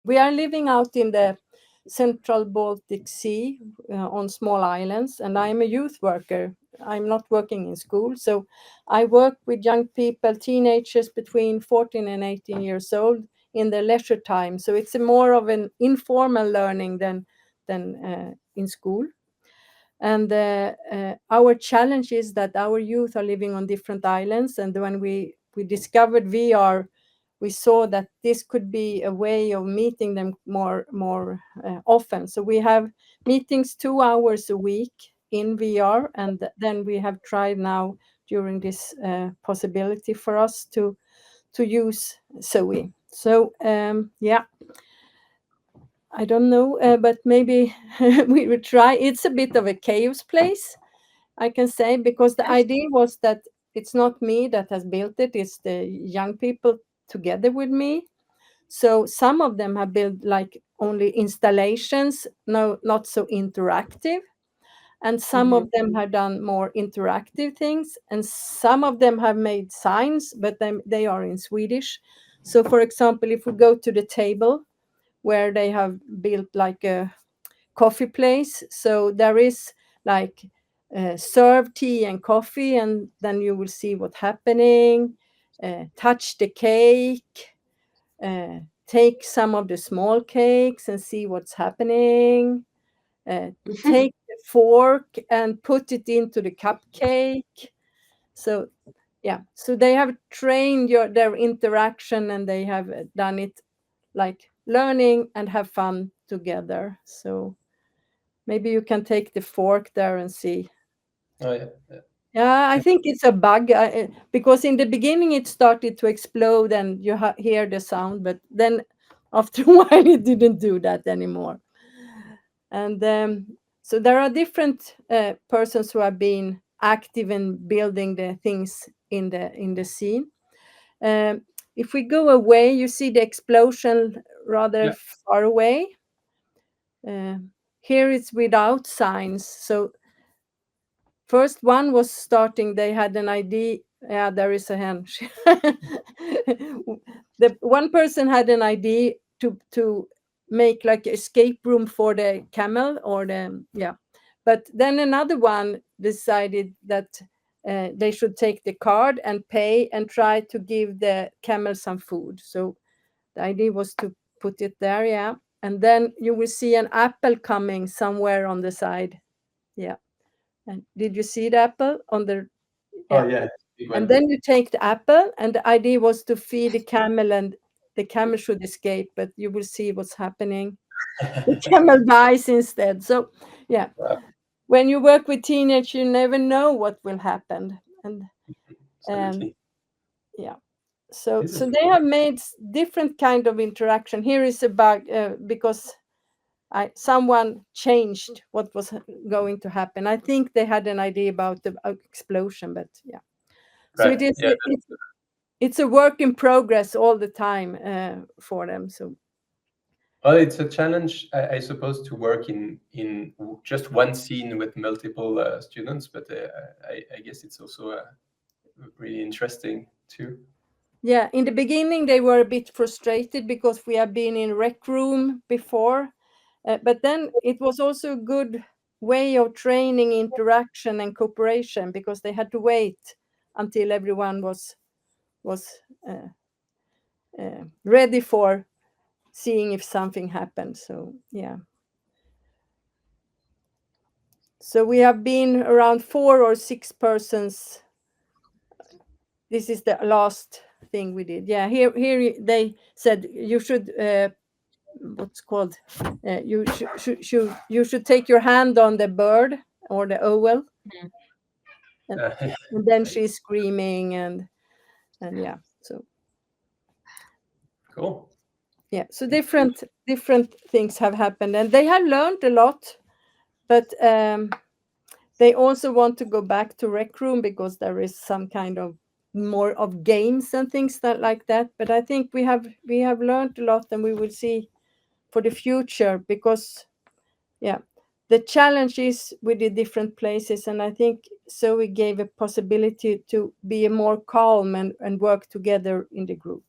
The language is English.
We are living out in the central Baltic Sea on small islands, and I'm a youth worker. I'm not working in school, so I work with young people, teenagers between 14 and 18 years old in their leisure time. So it's a more of an informal learning than in school. And our challenge is that our youth are living on different islands. And when we discovered VR, we saw that this could be a way of meeting them more often. So we have meetings 2 hours a week in VR, and then we have tried now during this possibility for us to use SOE. So yeah, I don't know, but maybe we will try. It's a bit of a chaos place, I can say, because the Yes. idea was that it's not me that has built it, it's the young people together with me. So some of them have built like only installations, no, not so interactive. And some Mm-hmm. of them have done more interactive things, and some of them have made signs, but they are in Swedish. So, for example, if we go to the table where they have built like a coffee place. So there is like serve tea and coffee, and then you will see what's happening. Touch the cake, take some of the small cakes and see what's happening. Take the fork and put it into the cupcake. So yeah, so they have trained their interaction, and they have done it like learning and have fun together. So maybe you can take the fork there and see. Oh yeah, yeah. Yeah, I think it's a bug because in the beginning it started to explode and you hear the sound, but then after a while it didn't do that anymore. And so there are different persons who have been active in building the things in the scene. Um, if we go away, you see the explosion rather Yeah. far away. Uh, Here it's without signs. So first one was starting, they had an idea. Yeah, there is a hen. The one person had an idea to make like escape room for the camel or the yeah. But then another one decided that they should take the card and pay and try to give the camel some food. So the idea was to put it there, yeah. And then you will see an apple coming somewhere on the side. Yeah. And did you see the apple on the Oh yeah. yeah, big And one. then you take the apple, and the idea was to feed the camel, and the camel should escape, but you will see what's happening. The camel dies instead. So yeah, Wow, when you work with teenage, you never know what will happen. And absolutely. yeah. So This is they cool. have made different kind of interaction. Here is a bug because someone changed what was going to happen. I think they had an idea about the explosion, but yeah. So Right. Yeah. it's a work in progress all the time for them. So Well, it's a challenge, I suppose, to work in just one scene with multiple students, but I guess it's also really interesting too. yeah, in the beginning they were a bit frustrated because we have been in rec room before, but then it was also a good way of training interaction and cooperation because they had to wait until everyone was uh, ready for seeing if something happened. So yeah. So we have been around 4 or 6 persons. This is the last thing we did. Yeah, here they said you should what's called you should take your hand on the bird or the owl, Mhm. and, Uh, and then she's screaming and yeah. So cool. yeah, so different things have happened, and they have learned a lot, but they also want to go back to rec room because there is some kind of more of games and things that like that. But I think we have learned a lot, and we will see for the future because yeah, the challenge is with the different places, and I think so we gave a possibility to be more calm and work together in the group.